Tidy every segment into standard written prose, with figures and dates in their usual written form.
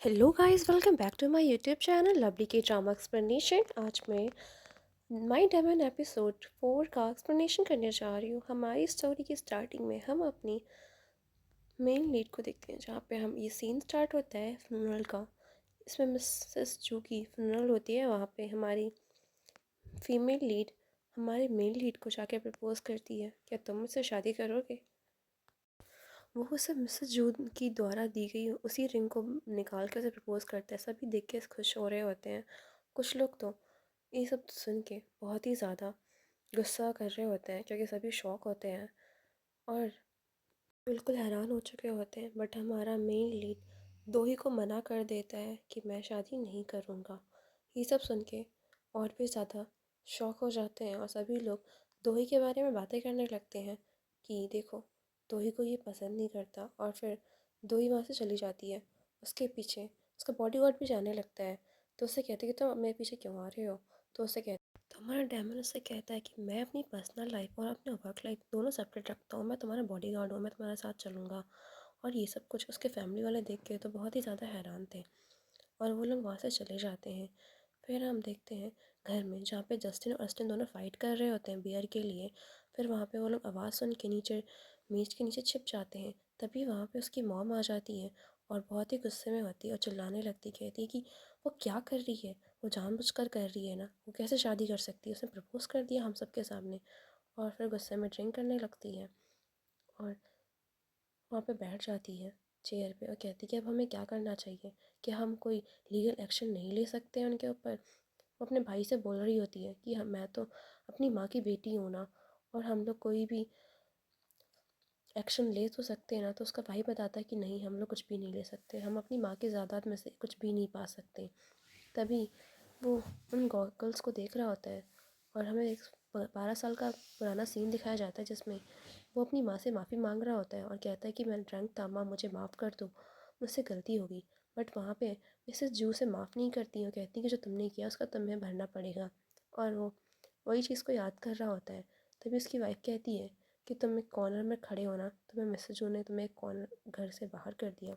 Hello guys, welcome back to my YouTube channel lovely के drama explanation. आज मैं my daemon episode 4 का explanation करने जा रही हूँ। हमारी स्टोरी की स्टार्टिंग में हम अपनी मेन लीड को देखते हैं, जहाँ पे हम ये सीन स्टार्ट होता है फ्यूनरल का। इसमें मिसेस जू की फ्यूनरल होती है। वहाँ पे हमारी फीमेल लीड हमारे मेन लीड को जाके प्रपोज करती है, क्या तुम मुझसे शादी करोगे। वो उसे मिसेस जू की द्वारा दी गई उसी रिंग को निकाल के उसे प्रपोज करता है। सभी देख के खुश हो रहे होते हैं। कुछ लोग तो ये सब सुन के बहुत ही ज़्यादा गुस्सा कर रहे होते हैं, क्योंकि सभी शॉक होते हैं और बिल्कुल हैरान हो चुके होते हैं। बट हमारा मेन लीड दोही को मना कर देता है कि मैं शादी नहीं करूँगा। ये सब सुन के और भी ज़्यादा शॉक हो जाते हैं और सभी लोग दोही के बारे में बातें करने लगते हैं कि देखो, दोही को ये पसंद नहीं करता। और फिर दोही वहाँ से चली जाती है। उसके पीछे उसका बॉडीगार्ड भी जाने लगता है। तो उससे कहते हैं कि तुम मेरे पीछे क्यों आ रहे हो। तो उससे कहते तो हमारा डेमन उससे कहता है कि मैं अपनी पर्सनल लाइफ और अपने वर्क लाइफ दोनों सेपरेट रखता हूँ। मैं तुम्हारा बॉडीगार्ड हूँ, मैं तुम्हारे साथ चलूँगा। और ये सब कुछ उसके फैमिली वाले देख के तो बहुत ही ज़्यादा हैरान थे और वो लोग वहाँ से चले जाते हैं। फिर हम देखते हैं घर में, जहाँ पे जस्टिन और अस्टिन दोनों फाइट कर रहे होते हैं बियर के लिए। फिर वहाँ पे वो लोग आवाज़ सुन के नीचे मेज के नीचे छिप जाते हैं। तभी वहाँ पे उसकी मॉम आ जाती है और बहुत ही गुस्से में होती है और चिल्लाने लगती, कहती है कि वो क्या कर रही है, वो जानबूझकर कर रही है ना, वो कैसे शादी कर सकती है, उसने प्रपोज़ कर दिया हम सबके सामने। और फिर गुस्से में ड्रिंक करने लगती है और वहाँ पे बैठ जाती है चेयर पे और कहती है कि अब हमें क्या करना चाहिए, कि हम कोई लीगल एक्शन नहीं ले सकते हैं उनके ऊपर। वो अपने भाई से बोल रही होती है कि हम मैं तो अपनी माँ की बेटी हूँ ना, और हम लोग कोई भी एक्शन ले तो सकते हैं ना। तो उसका भाई बताता है कि नहीं, हम लोग कुछ भी नहीं ले सकते, हम अपनी माँ की ज़ायदाद में से कुछ भी नहीं पा सकते। तभी वो उन गॉगल्स को देख रहा होता है और हमें एक 12 साल का पुराना सीन दिखाया जाता है, जिसमें वो अपनी माँ से माफ़ी मांग रहा होता है और कहता है कि मैं ड्रंक था, माँ मुझे माफ़ कर दो, मुझसे गलती होगी। बट वहाँ पे मिसेस जू से माफ़ नहीं करती है, कहती है कि जो तुमने किया उसका तुम्हें भरना पड़ेगा। और वो वही चीज़ को याद कर रहा होता है। तभी उसकी वाइफ कहती है कि तुम एक कॉर्नर में खड़े होना, तुम्हें मिसेस जू ने तुम्हें एक कॉर्नर घर से बाहर कर दिया।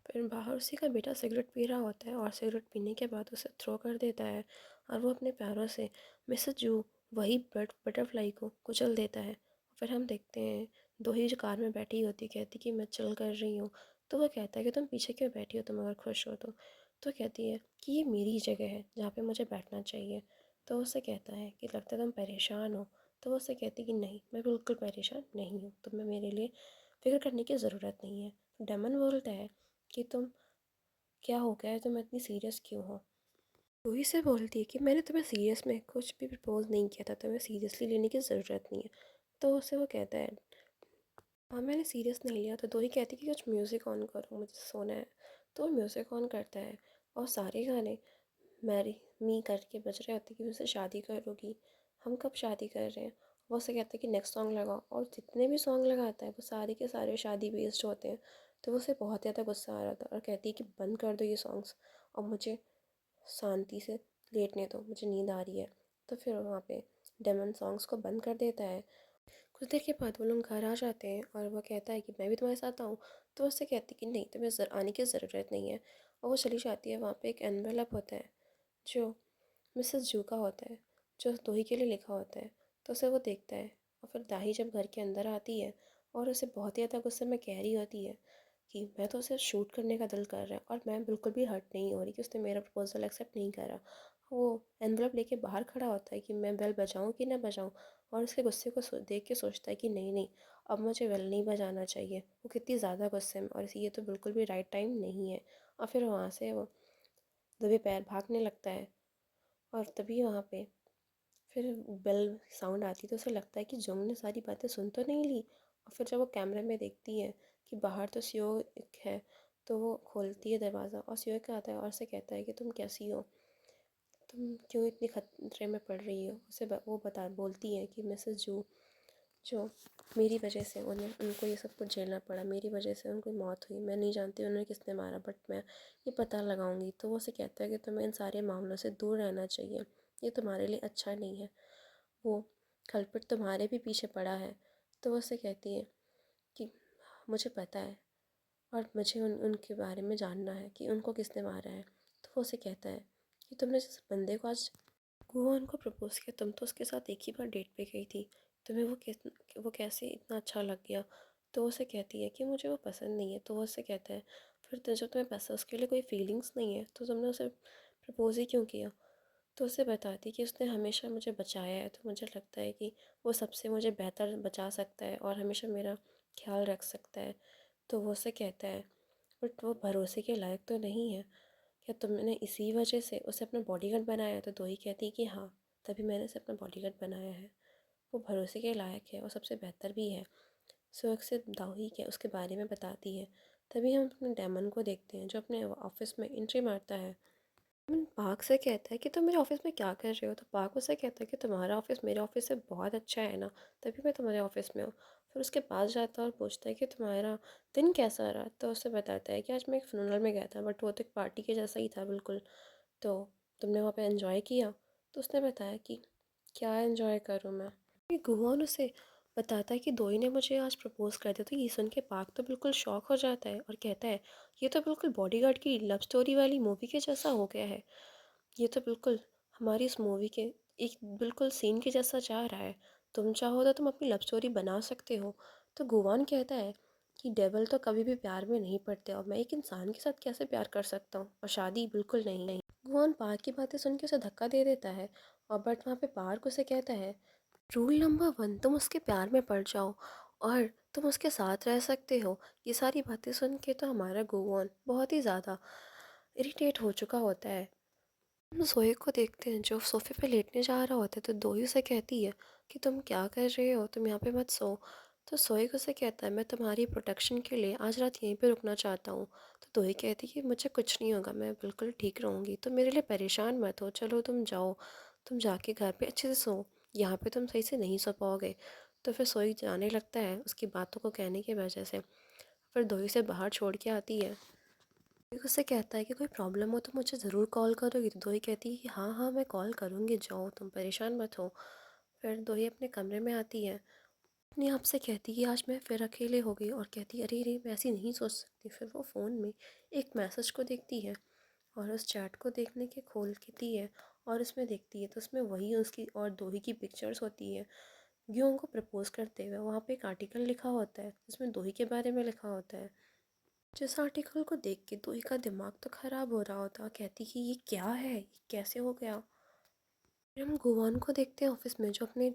फिर बाहर उसी का बेटा सिगरेट पी रहा होता है और सिगरेट पीने के बाद उसे थ्रो कर देता है और वो अपने पैरों से मिसेस जू वही बटरफ्लाई को कुचल देता है। फिर हम देखते हैं दो ही जो कार में बैठी होती, कहती कि मैं चिल कर रही हूँ। तो वो कहता है कि तुम पीछे क्यों बैठी हो, तुम अगर खुश हो तो कहती है कि ये मेरी जगह है जहाँ पे मुझे बैठना चाहिए। तो उससे कहता है कि लगता है तुम परेशान हो। तो वो उससे कहती कि नहीं, मैं बिल्कुल परेशान नहीं हूँ, तुम्हें मेरे लिए फिक्र करने की ज़रूरत नहीं है। डेमन बोलता है कि तुम क्या हो गया है, तुम इतनी सीरियस क्यों हो। रूही से बोलती है कि मैंने तुम्हें सीरियस में कुछ भी प्रपोज नहीं किया था, तुम्हें सीरियसली लेने की ज़रूरत नहीं है। तो उससे वो कहता है हाँ, मैंने सीरियस नहीं लिया। तो रूही कहती है कि कुछ म्यूज़िक ऑन करो, मुझे सोना है। तो वो म्यूज़िक ऑन करता है और सारे गाने मैरी मी करके बज रहे होते कि मुझसे शादी करोगी, हम कब शादी कर रहे हैं। वो उससे कहता है कि नेक्स्ट सॉन्ग लगाओ, और जितने भी सॉन्ग लगाता है वो सारे के सारे शादी बेस्ड होते हैं। तो वो उसे बहुत ज़्यादा गुस्सा आ रहा था और कहती है कि बंद कर दो ये सॉन्ग्स और मुझे शांति से लेटने दो, मुझे नींद आ रही है। तो फिर वहाँ पे डेमन सॉन्ग्स को बंद कर देता है। कुछ देर के बाद वो लोग घर आ जाते हैं और वो कहता है कि मैं भी तुम्हारे साथ आऊँ। तो उससे कहती है कि नहीं, तुम्हें आने की ज़रूरत नहीं है। और वो चली जाती है। वहाँ पे एक एनवेलप होता है जो मिसेस जू का होता है, जो दोही के लिए लिखा होता है। तो उसे वो देखता है और फिर दाही जब घर के अंदर आती है और उसे बहुत ही ज़्यादा गुस्से में कह रही होती है कि मैं तो उसे शूट करने का दिल कर रहा है और मैं बिल्कुल भी हर्ट नहीं हो रही कि उसने मेरा प्रपोजल एक्सेप्ट नहीं करा। वो एनवलप लेके बाहर खड़ा होता है कि मैं बेल बजाऊं कि ना बजाऊं। और उसके गुस्से को देख के सोचता है कि नहीं नहीं, अब मुझे बेल नहीं बजाना चाहिए। वो कितनी ज़्यादा गुस्से में, और ये तो बिल्कुल भी राइट टाइम नहीं है। और फिर वहाँ से वो दबे पैर भागने लगता है। और तभी वहाँ पे फिर बेल साउंड आती है तो उसे लगता है कि जुम ने सारी बातें सुन तो नहीं ली। और फिर जब वो कैमरे में देखती है कि बाहर तो सियो है, तो वो खोलती है दरवाज़ा और सियो का आता है और उसे कहता है कि तुम कैसी हो, तुम क्यों इतनी खतरे में पड़ रही हो। वो बता बोलती है कि मिसेस जू, जो मेरी वजह से उनको ये सब कुछ झेलना पड़ा, मेरी वजह से उनकी मौत हुई, मैं नहीं जानती उन्हें किसने मारा, बट मैं ये पता लगाऊंगी। तो वो उसे कहता है कि तुम्हें इन सारे मामलों से दूर रहना चाहिए, ये तुम्हारे लिए अच्छा नहीं है, वो कल्प्रिट तुम्हारे भी पीछे पड़ा है। तो वो उससे कहती है कि मुझे पता है, और मुझे उनके बारे में जानना है कि उनको किसने मारा है। तो वो उसे कहता है कि तुमने जिस बंदे को आज गुआन को प्रपोज़ किया, तुम तो उसके साथ एक ही बार डेट पे गई थी, तुम्हें वो कैसे इतना अच्छा लग गया? तो वो उसे कहती है कि मुझे वो पसंद नहीं है। तो वो उससे कहता है फिर तो जब तुम्हें पसंद उसके लिए कोई फीलिंग्स नहीं है तो तुमने उसे प्रपोज़ ही क्यों किया? तो उसे बताती कि उसने हमेशा मुझे बचाया है, तो मुझे लगता है कि वो सबसे मुझे बेहतर बचा सकता है और हमेशा मेरा ख्याल रख सकता है। तो वो उसे कहता है बट वो भरोसे के लायक तो नहीं है, क्या तुमने इसी वजह से उसे अपना बॉडीगार्ड बनाया है? तो दोही कहती है कि हाँ, तभी मैंने उसे अपना बॉडीगार्ड बनाया है। वो भरोसे के लायक है और सबसे बेहतर भी है। सो अक्सर दाही के उसके बारे में बताती है। तभी हम अपने डेमन को देखते हैं जो अपने ऑफिस में एंट्री मारता है। पार्क से कहता है कि तुम मेरे ऑफिस में क्या कर रहे हो? तो पार्क उससे कहता है कि तुम्हारा ऑफिस मेरे ऑफिस से बहुत अच्छा है ना, तभी मैं तुम्हारे ऑफिस में हूँ। फिर उसके पास जाता है और पूछता है कि तुम्हारा दिन कैसा रहा? तो उससे बताता है कि आज मैं एक फ्यूनरल में गया था बट वो तो एक पार्टी के जैसा ही था बिल्कुल। तो तुमने वहाँ पे एंजॉय किया? तो उसने बताया कि क्या एंजॉय करूँ मैं? ये गुआन उसे बताता है कि दोई ने मुझे आज प्रपोज़ कर दिया। तो ये सुन के पार्क तो बिल्कुल शॉक हो जाता है और कहता है ये तो बिल्कुल बॉडीगार्ड की लव स्टोरी वाली मूवी के जैसा हो गया है। ये तो बिल्कुल हमारी इस मूवी के एक बिल्कुल सीन के जैसा जा रहा है। तुम चाहो तो तुम अपनी लव स्टोरी बना सकते हो। तो गुवान कहता है कि डेविल तो कभी भी प्यार में नहीं पड़ते और मैं एक इंसान के साथ कैसे प्यार कर सकता हूँ, और शादी बिल्कुल नहीं। गुवान पार्क की बातें सुन के उसे धक्का दे देता है और बट वहाँ पे पार्क उसे कहता है रूल नंबर 1, तुम उसके प्यार में पड़ जाओ और तुम उसके साथ रह सकते हो। ये सारी बातें सुन के तो हमारा गुवान बहुत ही ज़्यादा इरिटेट हो चुका होता है। हम ज़ोए को देखते हैं जो सोफ़े पे लेटने जा रहा होता है। तो दोई उसे कहती है कि तुम क्या कर रहे हो, तुम यहाँ पे मत सो। तो सोए उसे कहता है मैं तुम्हारी प्रोटेक्शन के लिए आज रात यहीं पे रुकना चाहता हूँ। तो दोई कहती है कि मुझे कुछ नहीं होगा, मैं बिल्कुल ठीक रहूँगी, तो मेरे लिए परेशान मत हो, चलो तुम जाओ, तुम जाके घर पे अच्छे से सो, यहाँ पे तुम सही से नहीं सो पाओगे। तो फिर सोई जाने लगता है उसकी बातों को कहने की वजह से। फिर दोई से बाहर छोड़ के आती है। एक उससे कहता है कि कोई प्रॉब्लम हो तो मुझे ज़रूर कॉल करोगी? तो दोही कहती है कि हाँ हाँ मैं कॉल करूँगी, जाओ तुम परेशान मत हो। फिर दोही अपने कमरे में आती है, अपने आप से कहती कि आज मैं फिर अकेले हो गई, और कहती अरे रे मैं ऐसी नहीं सोच सकती। फिर वो फ़ोन में एक मैसेज को देखती है और उस चैट को देखने के खोलती है और उसमें देखती है तो उसमें वही उसकी और दोही की पिक्चर्स होती है गियोंग को प्रपोज़ करते हुए। वहाँ पे एक आर्टिकल लिखा होता है जिसमें दोही के बारे में लिखा होता है। जिस आर्टिकल को देख के दोई का दिमाग तो ख़राब हो रहा होता, कहती कि ये क्या है, ये कैसे हो गया। फिर हम गुवान को देखते हैं ऑफिस में जो अपने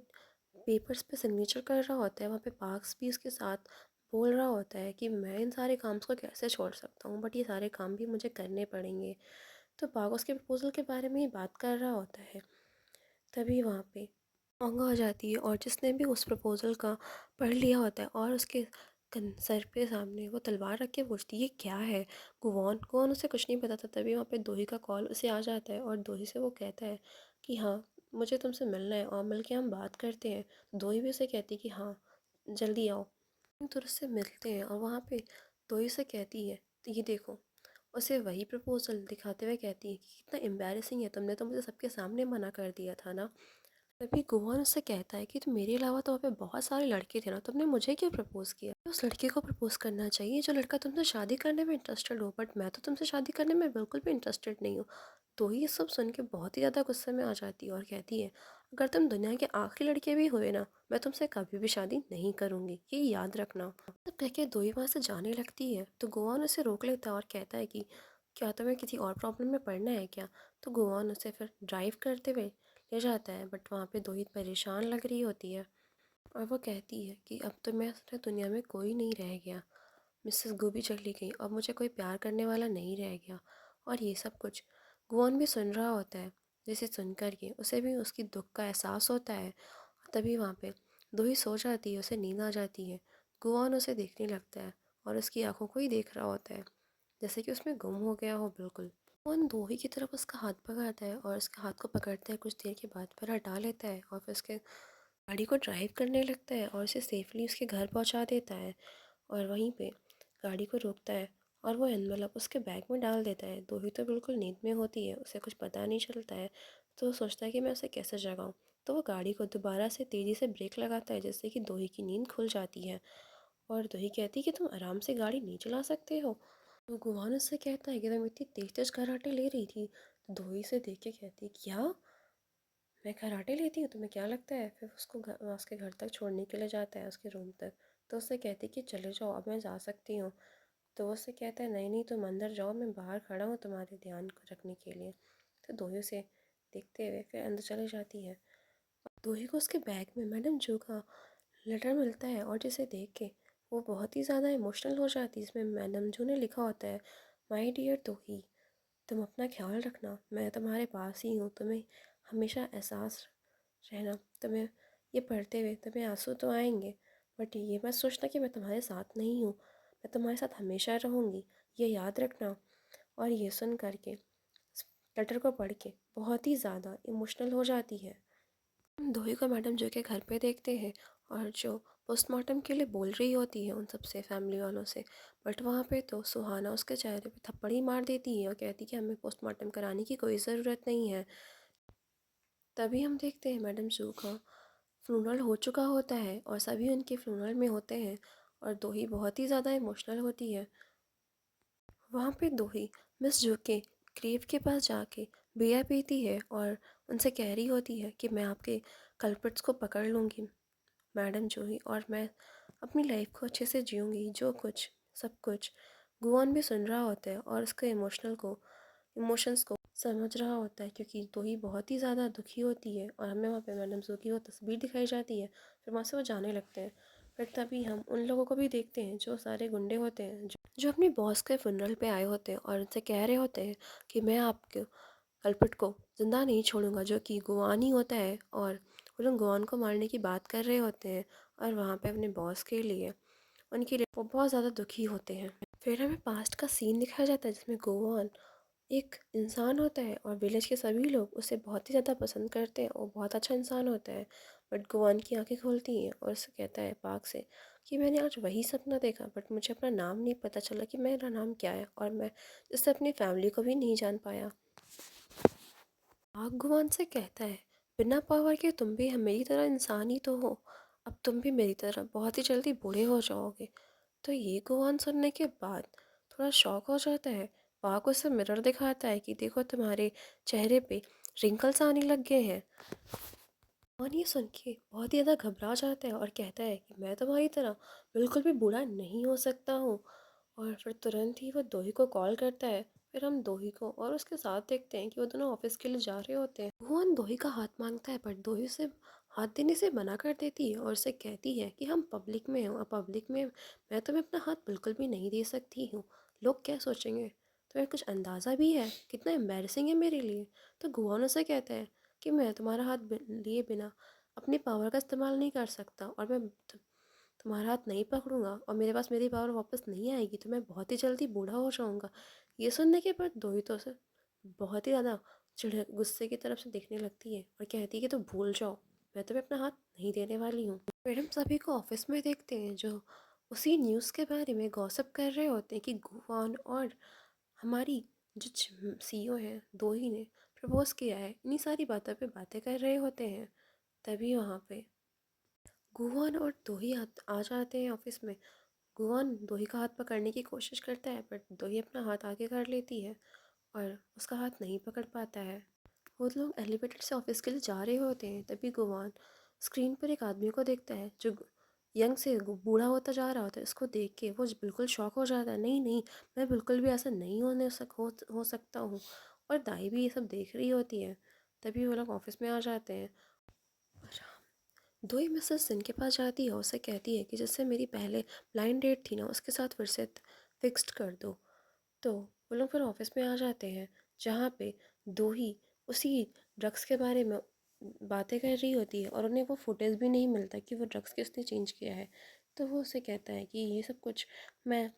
पेपर्स पे सिग्नेचर कर रहा होता है। वहाँ पे पार्क्स भी उसके साथ बोल रहा होता है कि मैं इन सारे काम को कैसे छोड़ सकता हूँ, बट ये सारे काम भी मुझे करने पड़ेंगे। तो पार्क उसके प्रपोज़ल के बारे में ही बात कर रहा होता है। तभी वहाँ पे ओंगा आ जाती है और जिसने भी उस प्रपोज़ल का पढ़ लिया होता है और उसके सर पे सामने वो तलवार रख के पूछती है ये क्या है। गुवान गुवान उसे कुछ नहीं पता था। तभी वहाँ पे दोही का कॉल उसे आ जाता है और दोही से वो कहता है कि हाँ मुझे तुमसे मिलना है और मिल के हम बात करते हैं। दोही भी उसे कहती कि हाँ जल्दी आओ। तो उससे मिलते हैं और वहाँ पे दोही से कहती है तो ये देखो, उसे वही प्रपोज़ल दिखाते हुए कहती है कि कितना एम्बैरेसिंग है, तुमने तो मुझे सबके सामने मना कर दिया था ना। तभी गुआन उससे कहता है कि तो मेरे अलावा तो वहाँ पे बहुत सारे लड़के थे ना, तुमने मुझे क्यों प्रपोज़ किया? उस लड़के को प्रपोज़ करना चाहिए जो लड़का तुमसे शादी करने में इंटरेस्टेड हो, बट मैं तो तुमसे शादी करने में बिल्कुल भी इंटरेस्टेड नहीं हूँ। तो ये सब सुन के बहुत ही ज़्यादा गुस्से में आ जाती है और कहती है अगर तुम दुनिया के आखिरी लड़के भी हुए ना, मैं तुमसे कभी भी शादी नहीं करूँगी, ये याद रखना। तब कह के दोई वहाँ से जाने लगती है तो गुआन उसे रोक लेता है और कहता है कि क्या तुम्हें किसी और प्रॉब्लम में पड़ना है क्या? तो गुआन उसे फिर ड्राइव करते हुए ले जाता है बट वहाँ पे दोही परेशान लग रही होती है और वो कहती है कि अब तो मैं असली दुनिया में कोई नहीं रह गया, मिसेस गो भी चली गई, अब मुझे कोई प्यार करने वाला नहीं रह गया। और ये सब कुछ गुआन भी सुन रहा होता है, जिसे सुन कर के उसे भी उसकी दुख का एहसास होता है। और तभी वहाँ पे दोही सो जाती है, उसे नींद आ जाती है। गुआन उसे देखने लगता है और उसकी आंखों को ही देख रहा होता है जैसे कि उसमें गुम हो गया हो बिल्कुल। गुआन दोही की तरफ उसका हाथ पकड़ता है और उसके हाथ को पकड़ता है, कुछ देर के बाद फिर हटा लेता है और फिर उसके गाड़ी को ड्राइव करने लगता है और उसे सेफली उसके घर पहुंचा देता है। और वहीं पे गाड़ी को रोकता है और वो एनवेलप उसके बैग में डाल देता है। दोही तो बिल्कुल नींद में होती है, उसे कुछ पता नहीं चलता है। तो वो सोचता है कि मैं उसे कैसे जगाऊं। तो वो गाड़ी को दोबारा से तेज़ी से ब्रेक लगाता है जिससे कि दोही की नींद खुल जाती है और दोही कहती कि तुम आराम से गाड़ी नहीं चला सकते हो। तो गुवान उससे कहता है कि तुम इतनी तेज तेज कराटे ले रही थी। तो दोही से देख के कहती है क्या, मैं कराटे लेती हूँ, तुम्हें क्या लगता है? फिर उसको उसके घर तक छोड़ने के लिए जाता है, उसके रूम तक। तो उससे कहती कि चले जाओ, अब मैं जा सकती हूँ। तो वो उससे कहता है नहीं नहीं, तुम अंदर जाओ, मैं बाहर खड़ा हूँ तुम्हारे ध्यान को रखने के लिए। तो दोही उसे देखते हुए फिर अंदर चली जाती है। दोही को उसके बैग में मैडम जो का लेटर मिलता है, और जिसे देख के वो बहुत ही ज़्यादा इमोशनल हो जाती है। इसमें मैडम जो ने लिखा होता है, माई डियर दोही, तुम अपना ख्याल रखना, मैं तुम्हारे पास ही हूँ, तुम्हें हमेशा एहसास रहना। तुम्हें ये पढ़ते हुए तुम्हें आंसू तो आएंगे, बट ये मत सोचना कि मैं तुम्हारे साथ नहीं हूँ, मैं तुम्हारे साथ हमेशा रहूँगी, ये याद रखना। और ये सुन करके, लेटर को पढ़ के बहुत ही ज़्यादा इमोशनल हो जाती है। हम दोही को मैडम जो के घर पे देखते हैं, और जो पोस्टमार्टम के लिए बोल रही होती है उन सबसे, फैमिली वालों से। बट वहाँ पे तो सुहाना उसके चेहरे पे थप्पड़ ही मार देती है और कहती कि हमें पोस्टमार्टम कराने की कोई ज़रूरत नहीं है। तभी हम देखते हैं मैडम जू का फ्यूनरल हो चुका होता है और सभी उनके फ्यूनरल में होते हैं, और दोही बहुत ही ज़्यादा इमोशनल होती है। वहाँ पे दोही मिस जू के ग्रेव के पास जाके बियर पीती है और उनसे कह रही होती है कि मैं आपके कल्प्रिट्स को पकड़ लूँगी मैडम जूही, और मैं अपनी लाइफ को अच्छे से जीऊँगी, जो कुछ सब कुछ। गुआन भी सुन रहा होता है और उसके इमोशंस को समझ रहा होता है, क्योंकि दोही बहुत ही ज़्यादा दुखी होती है। और हमें वहाँ पे मैडम जू की वो तस्वीर दिखाई जाती है। फिर वहाँ से वो जाने लगते हैं। फिर तभी हम उन लोगों को भी देखते हैं जो सारे गुंडे होते हैं, जो अपनी बॉस के funeral पे आए होते हैं और उनसे कह रहे होते हैं कि मैं आपके कल्प्रिट को ज़िंदा नहीं छोड़ूंगा, जो कि गुआन ही होता है। और वो लोग गुआन को मारने की बात कर रहे होते हैं, और वहाँ पे अपने बॉस के लिए, उनके लिए वो बहुत ज़्यादा दुखी होते हैं। फिर हमें पास्ट का सीन दिखाया जाता है जिसमें गुआन एक इंसान होता है और विलेज के सभी लोग उसे बहुत ही ज़्यादा पसंद करते हैं, वो बहुत अच्छा इंसान होता है। बट गुआन की आंखें खुलती हैं और उसे कहता है पाक से कि मैंने आज वही सपना देखा, बट मुझे अपना नाम नहीं पता चला कि मेरा नाम क्या है, और मैं इससे अपनी फैमिली को भी नहीं जान पाया। भगवान से कहता है बिना पावर के तुम भी मेरी तरह इंसान ही तो हो, अब तुम भी मेरी तरह बहुत ही जल्दी बूढ़े हो जाओगे। तो ये गुवान सुनने के बाद थोड़ा शॉक हो जाता है। पाक उसे मिरर दिखाता है कि देखो तुम्हारे चेहरे पे रिंकल्स आने लग गए हैं। और ये सुन के बहुत ही ज़्यादा घबरा जाता है और कहता है कि मैं तुम्हारी तरह बिल्कुल भी बूढ़ा नहीं हो सकता हूँ। और फिर तुरंत ही वो दोही को कॉल करता है। फिर हम दोही को और उसके साथ देखते हैं कि वो दोनों ऑफिस के लिए जा रहे होते हैं। भुवन दोही का हाथ मांगता है, पर दोही उसे हाथ देने से मना कर देती है और उसे कहती है कि हम पब्लिक में हैं, और पब्लिक में मैं तुम्हें अपना हाथ बिल्कुल भी नहीं दे सकती हूँ, लोग क्या सोचेंगे। तुम्हें कुछ अंदाज़ा भी है कितना एम्बैरसिंग है मेरे लिए। तो भुवन उसे कहता है कि मैं तुम्हारा हाथ लिए बिना अपनी पावर का इस्तेमाल नहीं कर सकता, और मैं तुम्हारा हाथ नहीं पकड़ूंगा और मेरे पास मेरी पावर वापस नहीं आएगी, तो मैं बहुत ही जल्दी बूढ़ा हो जाऊंगा। ये सुनने के बाद दोही तो से बहुत ही ज़्यादा चिढ़ गुस्से की तरफ से देखने लगती है और कहती है कि तुम भूल जाओ, मैं तुम्हें अपना हाथ नहीं देने वाली हूँ। फिर हम सभी को ऑफिस में देखते हैं जो उसी न्यूज़ के बारे में गॉसिप कर रहे होते हैं कि गुवान और हमारी जो सीईओ है दोही ने प्रपोज किया है। इन्हीं सारी बातों पे बातें कर रहे होते हैं। तभी वहाँ पे गुवान और दोही आ जाते हैं ऑफिस में। गुवान दोही का हाथ पकड़ने की कोशिश करता है, बट दोही अपना हाथ आगे कर लेती है और उसका हाथ नहीं पकड़ पाता है। वो लोग एलिवेटर से ऑफिस के लिए जा रहे होते हैं। तभी गुवान स्क्रीन पर एक आदमी को देखता है जो यंग से बूढ़ा होता जा रहा होता है। इसको देख के वो बिल्कुल शॉक हो जाता है, नहीं नहीं, मैं बिल्कुल भी ऐसा नहीं हो सकता हूँ। और दाई भी ये सब देख रही होती है। तभी वो लोग ऑफिस में आ जाते हैं। दो ही मिसेस सिंह के पास जाती है, उसे कहती है कि जिससे मेरी पहले ब्लाइंड डेट थी ना, उसके साथ फिर से फिक्स्ड कर दो। तो वो लोग फिर ऑफिस में आ जाते हैं, जहाँ पे दो ही उसी ड्रग्स के बारे में बातें कर रही होती है, और उन्हें वो फुटेज भी नहीं मिलता कि वो ड्रग्स किसने चेंज किया है। तो वो उसे कहता है कि ये सब कुछ मैं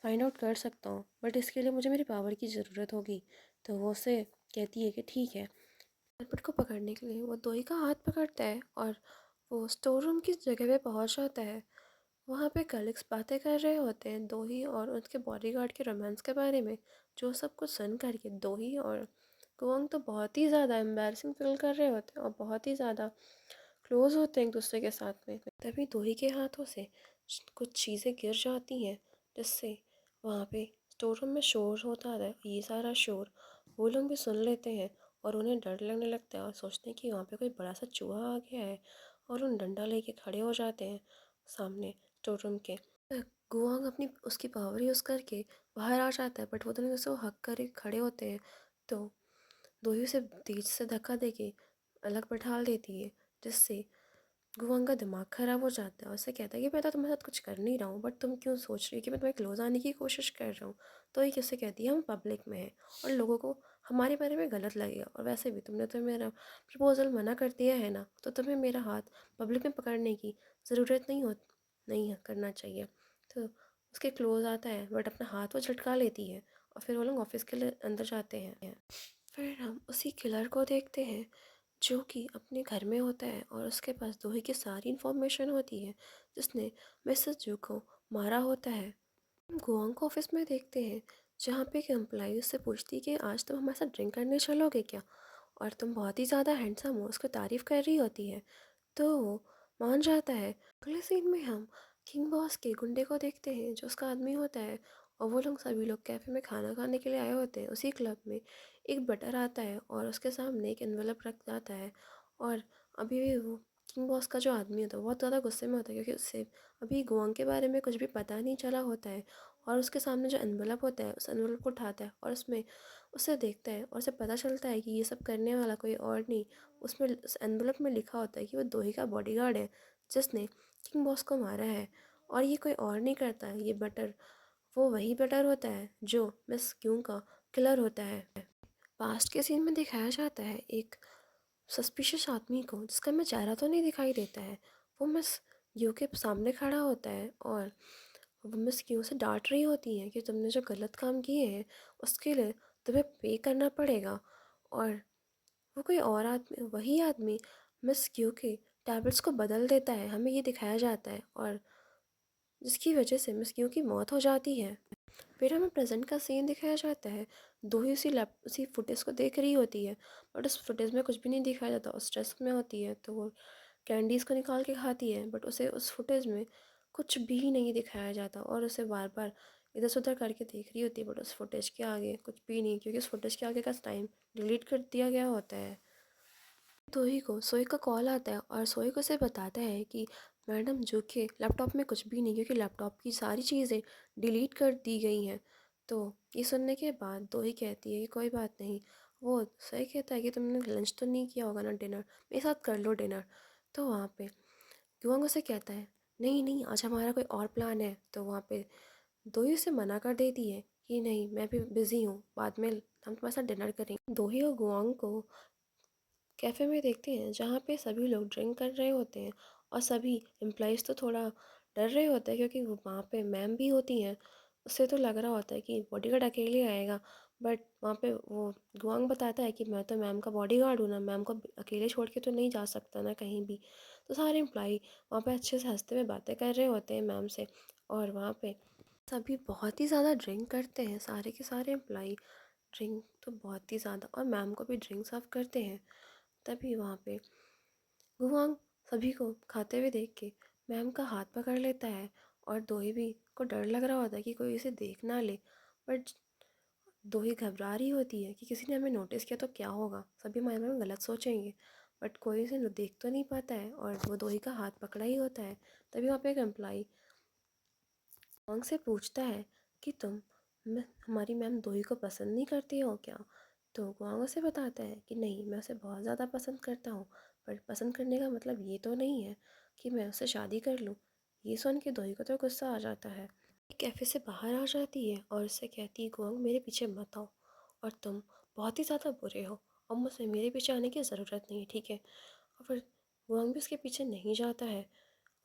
फाइंड आउट कर सकता हूँ, बट इसके लिए मुझे मेरी पावर की ज़रूरत होगी। तो वो उसे कहती है कि ठीक है। कल्प्रिट को पकड़ने के लिए वो दोही का हाथ पकड़ता है और वो स्टोर रूम की जगह पे पहुंच जाता है। वहाँ पे कलीग्स बातें कर रहे होते हैं दोही और उसके बॉडीगार्ड के रोमांस के बारे में, जो सब कुछ सुन करके दोही और कुवंग तो बहुत ही ज़्यादा एम्बैरसिंग फील कर रहे होते हैं और बहुत ही ज़्यादा क्लोज होते हैं एक दूसरे के साथ में। तभी दोही के हाथों से कुछ चीज़ें गिर जाती हैं, जिससे वहाँ पे स्टोर रूम में शोर होता है। ये सारा शोर वो लोग भी सुन लेते हैं और उन्हें डर लगने लगता है और सोचते हैं कि वहाँ पे कोई बड़ा सा चूहा आ गया है, और उन डंडा लेके खड़े हो जाते हैं सामने स्टोर रूम के। गुआंग अपनी उसकी पावर यूज़ करके बाहर आ जाता है, बट वो दोनों जैसे वो हक कर खड़े होते हैं, तो दोही उसे तेज से धक्का देके अलग बैठा देती है, जिससे गुआंग का दिमाग ख़राब हो जाता है और उसे कहता है कि मैं तो तुम्हारे साथ कुछ कर नहीं रहा हूँ, बट तुम क्यों सोच रही हो कि मैं तुम्हें क्लोज आने की कोशिश कर रहा हूँ। तो ये किससे कहती है, हम पब्लिक में हैं और लोगों को हमारे बारे में गलत लगेगा, और वैसे भी तुमने तो मेरा प्रपोज़ल मना कर दिया है ना, तो तुम्हें मेरा हाथ पब्लिक में पकड़ने की ज़रूरत नहीं है करना चाहिए। तो उसके क्लोज आता है, बट अपना हाथ वो झटका लेती है और फिर वो लोग ऑफिस के लिए अंदर जाते हैं। फिर हम उसी किलर को देखते हैं जो कि अपने घर में होता है और उसके पास दोही की सारी इन्फॉर्मेशन होती है, जिसने मिसेस जू को मारा होता है। हम गुआंग को ऑफिस में देखते हैं, जहाँ पे एक एम्प्लॉय उससे पूछती है कि आज तुम हमारे साथ ड्रिंक करने चलोगे क्या, और तुम बहुत ही ज़्यादा हैंडसम हो, उसको तारीफ़ कर रही होती है, तो वो मान जाता है। अगले सीन में हम किंग बॉस के गुंडे को देखते हैं, जो उसका आदमी होता है, और वो लोग सभी लोग कैफ़े में खाना खाने के लिए आए होते हैं। उसी क्लब में एक बटर आता है और उसके सामने एक एनवेलप रख जाता है, और अभी भी वो किंग बॉस का जो आदमी होता है वो बहुत ज़्यादा गुस्से में होता है, क्योंकि उससे अभी गुआंग के बारे में कुछ भी पता नहीं चला होता है। और उसके सामने जो एनवेलप होता है, उस एनवेलप को उठाता है और उसमें उसे देखता है और उसे पता चलता है कि ये सब करने वाला कोई और नहीं, उसमें उस एनवेलप में लिखा होता है कि वो दोही का बॉडीगार्ड है, जिसने किंग बॉस को मारा है। और ये कोई और नहीं करता है, ये बटर वो वही बटर होता है जो मिस क्यों का किलर होता है। पास्ट के सीन में दिखाया जाता है एक सस्पिशियस आदमी को, जिसका मैं चेहरा तो नहीं दिखाई देता है। वो मिस यू के सामने खड़ा होता है और वो मिस क्यों से डांट रही होती है कि तुमने जो गलत काम किए हैं उसके लिए तुम्हें पे करना पड़ेगा। और वो कोई और आदमी, वही आदमी मिस क्यू के टैबलेट्स को बदल देता है, हमें ये दिखाया जाता है, और जिसकी वजह से मिस क्यू की मौत हो जाती है। फिर हमें प्रेजेंट का सीन दिखाया जाता है, दो ही उसी फुटेज को देख रही होती है, बट उस फुटेज में कुछ भी नहीं दिखाया जाता। उस स्ट्रेस में होती है तो वो कैंडीज़ को निकाल के खाती है, बट उसे उस फुटेज में कुछ भी नहीं दिखाया जाता, और उसे बार बार इधर से उधर करके देख रही होती है, बट उस फुटेज के आगे कुछ भी नहीं, क्योंकि उस फुटेज के आगे का टाइम डिलीट कर दिया गया होता है। दोही को सोई का कॉल आता है और सोई को उसे बताता है कि मैडम जो कि लैपटॉप में कुछ भी नहीं, क्योंकि लैपटॉप की सारी चीज़ें डिलीट कर दी गई हैं। तो ये सुनने के बाद दोही कहती है कि कोई बात नहीं। वो सोई कहता है कि तुमने लंच तो नहीं किया होगा ना, डिनर मेरे साथ कर लो डिनर। तो वहाँ पे युवांग उसे कहता है नहीं नहीं, आज हमारा कोई और प्लान है। तो वहाँ पे दोही उसे मना कर देती है कि नहीं, मैं भी बिज़ी हूँ, बाद में हम तुम्हारे साथ डिनर करेंगे। दोही और गुआंग को कैफ़े में देखते हैं, जहाँ पे सभी लोग ड्रिंक कर रहे होते हैं, और सभी एम्प्लॉइज़ तो थोड़ा डर रहे होते हैं, क्योंकि वो वहाँ पे मैम भी होती हैं। उससे तो लग रहा होता है कि बॉडीगार्ड अकेले आएगा, बट वहाँ पे वो गुआंग बताता है कि मैं तो मैम का बॉडीगार्ड हूँ ना, मैम को अकेले छोड़ के तो नहीं जा सकता ना कहीं भी। तो सारे एम्प्लॉई वहाँ पे अच्छे से हंसते हुए बातें कर रहे होते हैं मैम से, और वहाँ पे सभी बहुत ही ज़्यादा ड्रिंक करते हैं, सारे के सारे एम्प्लॉई ड्रिंक तो बहुत ही ज़्यादा, और मैम को भी ड्रिंक सर्व करते हैं। तभी वहाँ पे गुआंग सभी को खाते हुए देख के मैम का हाथ पकड़ लेता है, और दोही भी को डर लग रहा होता है कि कोई इसे देख ना ले। बट दोही घबरा रही होती है कि किसी ने हमें नोटिस किया तो क्या होगा, सभी हमारे बारे में गलत सोचेंगे। बट कोई इसे देख तो नहीं पाता है, और वो दोही का हाथ पकड़ा ही होता है। तभी वहाँ पे एक एम्प्लॉई गुआंग से पूछता है कि हमारी मैम दोही को पसंद नहीं करती हो क्या। तो गुआंग उसे बताता है कि नहीं, मैं उसे बहुत ज़्यादा पसंद करता हूँ, पर पसंद करने का मतलब ये तो नहीं है कि मैं उससे शादी कर लूँ। ये सुन के दोही को तो गुस्सा आ जाता है। कैफ़े से बाहर आ जाती है और उससे कहती है गुआंग मेरे पीछे मत आओ, और तुम बहुत ही ज़्यादा बुरे हो, और मुझसे मेरे पीछे आने की ज़रूरत नहीं है, ठीक है। और फिर गुआंग भी उसके पीछे नहीं जाता है,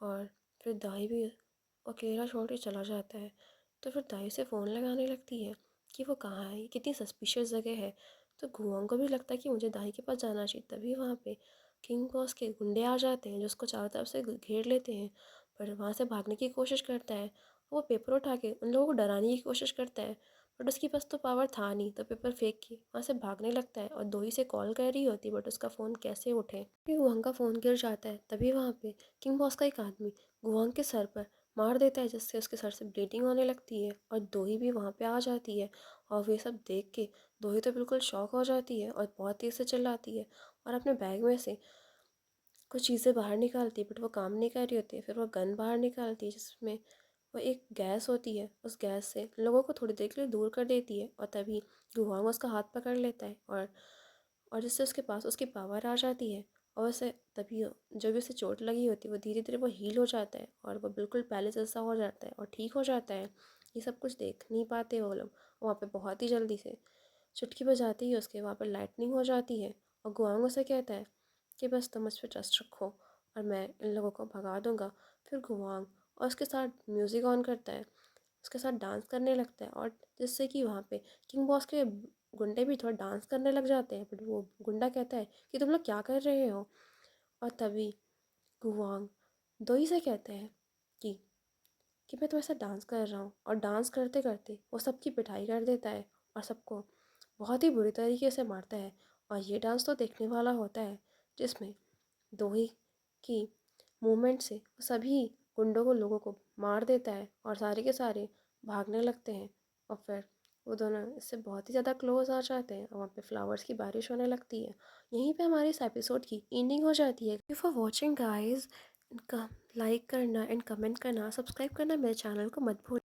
और फिर दाई भी अकेला छोड़ के चला जाता है। तो फिर दाई से फ़ोन लगाने लगती है कि वो कहाँ है, ये कितनी सस्पिशियस जगह है। तो गुआंग को भी लगता है कि मुझे दाई के पास जाना चाहिए। तभी वहाँ पे किंग बॉस के गुंडे आ जाते हैं, जो उसको चारों तरफ से घेर लेते हैं। पर वहाँ से भागने की कोशिश करता है, वो पेपर उठा के उन लोगों को डराने की कोशिश करता है, बट उसके पास तो पावर था नहीं, तो पेपर फेंक के वहाँ से भागने लगता है। और दोही से कॉल कर रही होती, बट उसका फ़ोन कैसे उठे, फिर गुआंग का फ़ोन गिर जाता है। तभी वहाँ पे किंग बॉस का एक आदमी गुआंग के सर पर मार देता है, जिससे उसके सर से ब्लीडिंग होने लगती है और दोही भी वहाँ पे आ जाती है। और ये सब देख के दोही तो बिल्कुल शॉक हो जाती है और बहुत तेज़ से चिल्लाती है और अपने बैग में से कुछ चीज़ें बाहर निकालती है, बट वो काम नहीं कर रही होती है। फिर वो गन बाहर निकालती है जिसमें वो एक गैस होती है, उस गैस से लोगों को थोड़ी देर के लिए दूर कर देती है। और तभी गुआंग उसका हाथ पकड़ लेता है और जिससे उसके पास उसकी पावर आ जाती है। और उसे तभी जो भी उसे चोट लगी होती है वो धीरे धीरे वो हील हो जाता है और वो बिल्कुल पहले जैसा हो जाता है और ठीक हो जाता है। ये सब कुछ देख नहीं पाते वो लोग। वहाँ पे बहुत ही जल्दी से चुटकी बजाते ही उसके वहाँ पर लाइटनिंग हो जाती है और गुआंग उसे कहता है कि बस तुम मुझ पर ट्रस्ट रखो और मैं इन लोगों को भगा दूंगा। फिर गुआंग और उसके साथ म्यूज़िक ऑन करता है, उसके साथ डांस करने लगता है और जिससे कि वहाँ पे किंग बॉस के गुंडे भी थोड़ा डांस करने लग जाते हैं। बट वो गुंडा कहता है कि तुम लोग क्या कर रहे हो। और तभी गुआंग दोई से कहते हैं कि मैं तुम्हारे साथ डांस कर रहा हूँ। और डांस करते करते वो सबकी पिटाई कर देता है और सबको बहुत ही बुरी तरीके से मारता है। और ये डांस तो देखने वाला होता है जिसमें दोही की मूवमेंट से वो सभी गुंडों को लोगों को मार देता है और सारे के सारे भागने लगते हैं। और फिर वो दोनों इससे बहुत ही ज़्यादा क्लोज आ जाते हैं और वहाँ पे फ्लावर्स की बारिश होने लगती है। यहीं पे हमारे इस एपिसोड की एंडिंग हो जाती है। Thank you for watching guys. इनका लाइक करना एंड कमेंट करना, सब्सक्राइब करना मेरे चैनल को मत भूलना।